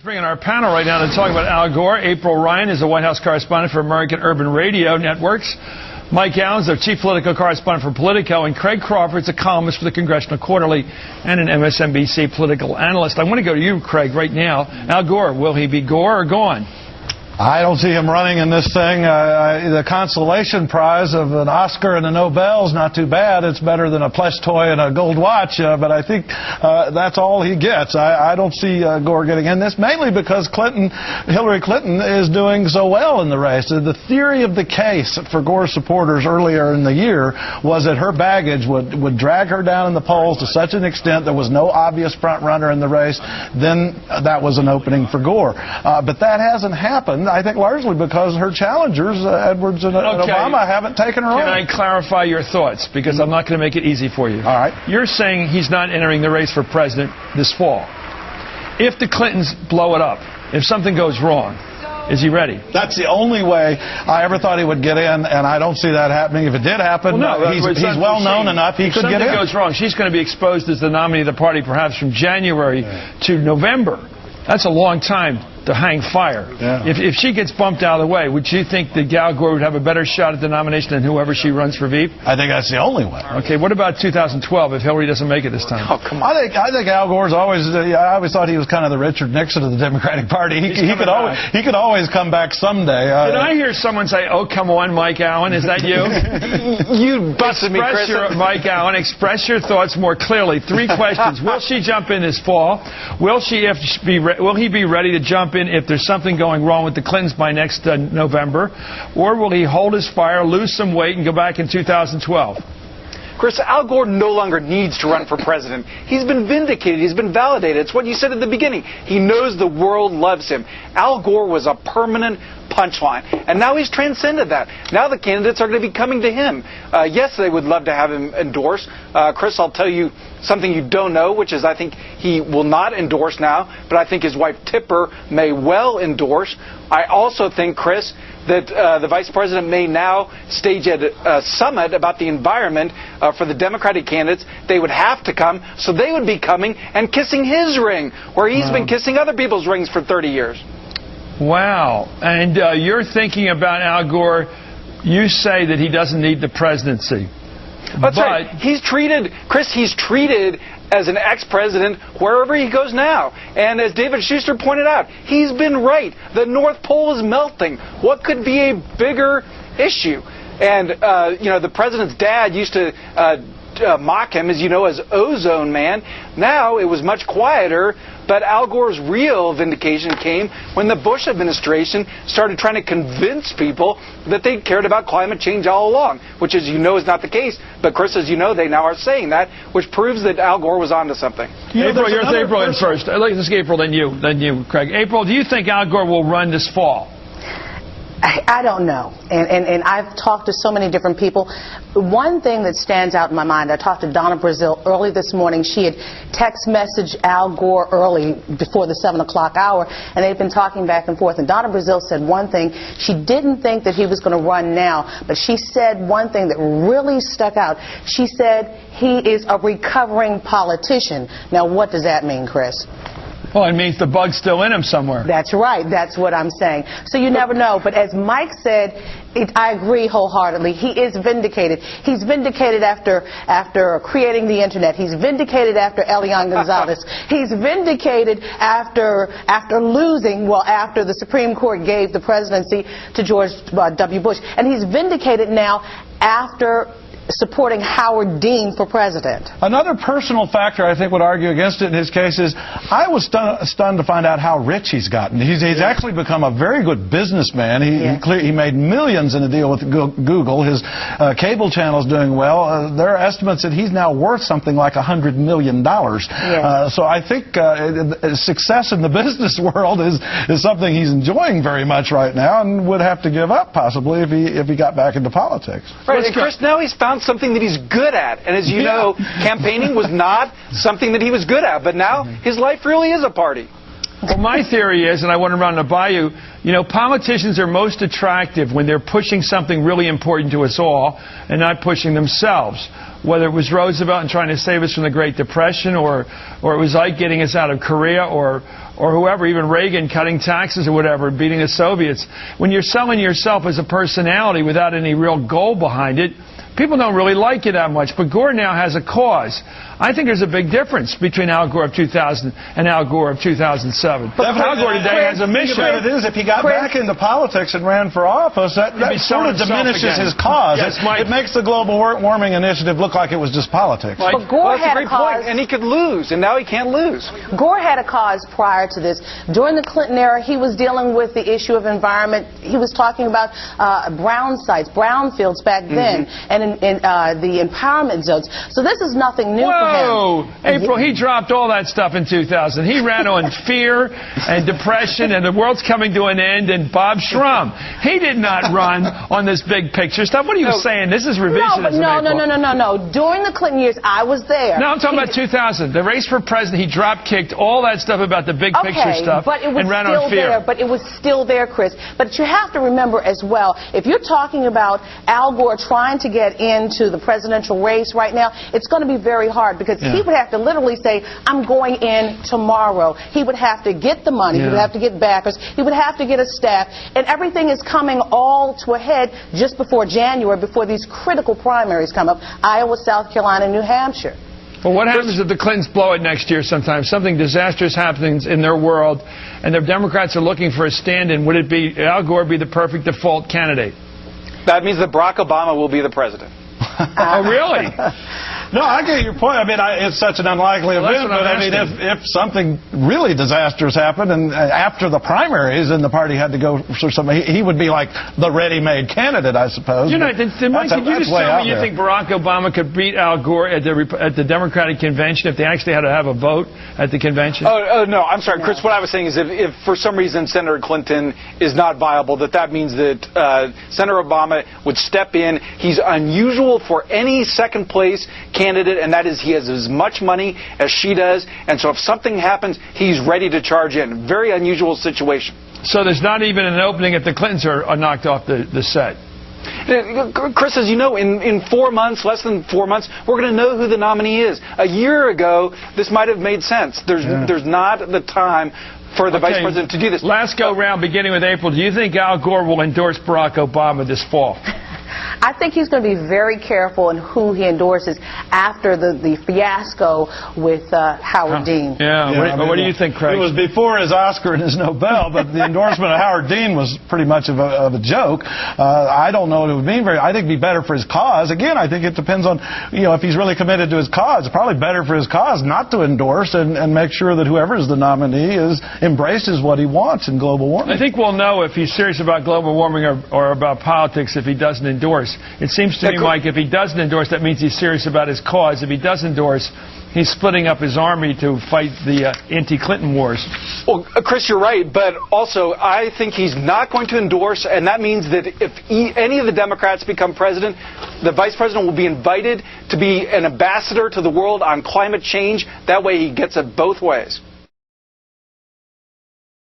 bring in our panel right now to talk about Al Gore. April Ryan is the White House correspondent for American Urban Radio Networks. Mike Allen's the chief political correspondent for Politico, and Craig Crawford is a columnist for the Congressional Quarterly and an MSNBC political analyst. I want to go to you, Craig, right now. Al Gore, will he be Gore or gone? I don't see him running in this thing. The consolation prize of an Oscar and a Nobel is not too bad. It's better than a plush toy and a gold watch, but I think that's all he gets. I don't see Gore getting in this, mainly because Hillary Clinton is doing so well in the race. The theory of the case for Gore supporters earlier in the year was that her baggage would drag her down in the polls to such an extent there was no obvious front runner in the race. Then that was an opening for Gore. But that hasn't happened. I think largely because her challengers, Edwards and Obama, haven't taken her on. Can I clarify your thoughts? Because I'm not going to make it easy for you. All right. You're saying he's not entering the race for president this fall. If the Clintons blow it up, if something goes wrong, is he ready? That's the only way I ever thought he would get in, and I don't see that happening. If it did happen, he's well known enough, he could get in. If something goes wrong, she's going to be exposed as the nominee of the party perhaps from January to November. That's a long time to hang fire. Yeah. If she gets bumped out of the way, would you think that Al Gore would have a better shot at the nomination than whoever she runs for VP? I think that's the only way. Okay, what about 2012 if Hillary doesn't make it this time? Oh, come on. I think Al Gore's always, I always thought he was kind of the Richard Nixon of the Democratic Party. He could always come back someday. Did I hear someone say, oh, come on, Mike Allen, is that you? You busted me, Chris. Mike Allen, express your thoughts more clearly. 3 questions. Will she jump in this fall? Will he be ready to jump in if there's something going wrong with the Clintons by next November? Or will he hold his fire, lose some weight, and go back in 2012? Chris, Al Gore no longer needs to run for president. He's been vindicated. He's been validated. It's what you said at the beginning. He knows the world loves him. Al Gore was a permanent punchline. And now he's transcended that. Now the candidates are going to be coming to him. Yes, they would love to have him endorse. Chris, I'll tell you something you don't know, which is I think he will not endorse now, but I think his wife Tipper may well endorse. I also think, Chris, that the vice president may now stage a summit about the environment for the Democratic candidates. They would have to come, so they would be coming and kissing his ring, where he's been kissing other people's rings for 30 years. Wow. And you're thinking about Al Gore, you say that he doesn't need the presidency. That's right. He's treated as an ex-president wherever he goes now. And as David Schuster pointed out, he's been right. The North Pole is melting. What could be a bigger issue? And, the president's dad used to mock him, as you know, as Ozone Man. Now it was much quieter, but Al Gore's real vindication came when the Bush administration started trying to convince people that they cared about climate change all along, which, as you know, is not the case. But, Chris, as you know, they now are saying that, which proves that Al Gore was onto something. April, you're April in first. I'd like to ask April, then you, Craig. April, do you think Al Gore will run this fall? I don't know. And I've talked to so many different people. One thing that stands out in my mind, I talked to Donna Brazile early this morning. She had text messaged Al Gore early before the 7 o'clock hour, and they'd been talking back and forth. And Donna Brazile said one thing. She didn't think that he was going to run now, but she said one thing that really stuck out. She said he is a recovering politician. Now, what does that mean, Chris? Well, it means the bug's still in him somewhere. That's right. That's what I'm saying. So you never know. But as Mike said, I agree wholeheartedly. He is vindicated. He's vindicated after creating the Internet. He's vindicated after Elian Gonzalez. He's vindicated after losing, after the Supreme Court gave the presidency to George W. Bush. And he's vindicated now after supporting Howard Dean for president. Another personal factor I think would argue against it in his case is I was stunned to find out how rich he's gotten. He's actually become a very good businessman. He made millions in a deal with Google. His cable channel's doing well. There are estimates that he's now worth something like $100 million. So I think success in the business world is something he's enjoying very much right now and would have to give up possibly if he got back into politics. Right, and Chris, now he's found something that he's good at. And as you know, campaigning was not something that he was good at. But now his life really is a party. Well, my theory is, and I want to run it by you, politicians are most attractive when they're pushing something really important to us all and not pushing themselves. Whether it was Roosevelt and trying to save us from the Great Depression, or it was Ike getting us out of Korea, or whoever, even Reagan cutting taxes or whatever, beating the Soviets. When you're selling yourself as a personality without any real goal behind it, people don't really like you that much. But Gore now has a cause. I think there's a big difference between Al Gore of 2000 and Al Gore of 2007. But Al Gore today has a mission. It is, if he got back into politics and ran for office, that sort of diminishes his cause. Yes, it makes the global warming initiative look like it was just politics. But Gore had a cause, and he could lose, and now he can't lose. Gore had a cause prior to this. During the Clinton era, he was dealing with the issue of environment. He was talking about brown sites, brownfields back then, and in the empowerment zones. So this is nothing new for him. April, he dropped all that stuff in 2000. He ran on fear and depression and the world's coming to an end and Bob Shrum. He did not run on this big picture stuff. What are you saying? This is revisionism. No. During the Clinton years, I was there. No, I'm talking about 2000. The race for president, he drop-kicked all that stuff about the big picture stuff and ran on fear. But it was still there, Chris. But you have to remember as well, if you're talking about Al Gore trying to get into the presidential race right now, it's going to be very hard because he would have to literally say, I'm going in tomorrow. He would have to get the money. He would have to get backers. He would have to get a staff. And everything is coming all to a head just before January, before these critical primaries come up, Iowa, South Carolina, New Hampshire. Well, what happens if the Clintons blow it next year sometime? Something disastrous happens in their world, and the Democrats are looking for a stand-in. Would it be Al Gore be the perfect default candidate? That means that Barack Obama will be the president. Oh, really? No, I get your point. I mean, it's such an unlikely event, but I mean, if something really disastrous happened and after the primaries and the party had to go for something, he would be like the ready-made candidate, I suppose. Mike, could you just tell me you think Barack Obama could beat Al Gore at the Democratic convention if they actually had to have a vote at the convention? Oh no, I'm sorry, Chris. What I was saying is if for some reason Senator Clinton is not viable, that means that Senator Obama would step in. He's unusual for any second-place candidate, and that is he has as much money as she does, and so if something happens, he's ready to charge in. Very unusual situation. So there's not even an opening if the Clintons are knocked off the set. Chris, as you know, in 4 months, less than 4 months, we're going to know who the nominee is. A year ago, this might have made sense. There's not the time for the vice president to do this. Last go round, beginning with April. Do you think Al Gore will endorse Barack Obama this fall? I think he's going to be very careful in who he endorses after the fiasco with Howard Dean. What do you think, Craig? It was before his Oscar and his Nobel, but the endorsement of Howard Dean was pretty much of a joke. I don't know what it would mean. I think it'd be better for his cause. Again, I think it depends on, if he's really committed to his cause. It's probably better for his cause not to endorse and make sure that whoever is the nominee embraces what he wants in global warming. I think we'll know if he's serious about global warming or about politics if he doesn't endorse. It seems to me, Mike, if he doesn't endorse, that means he's serious about his cause. If he does endorse, he's splitting up his army to fight the anti-Clinton wars. Well, Chris, you're right, but also I think he's not going to endorse, and that means that if any of the Democrats become president, the vice president will be invited to be an ambassador to the world on climate change. That way he gets it both ways.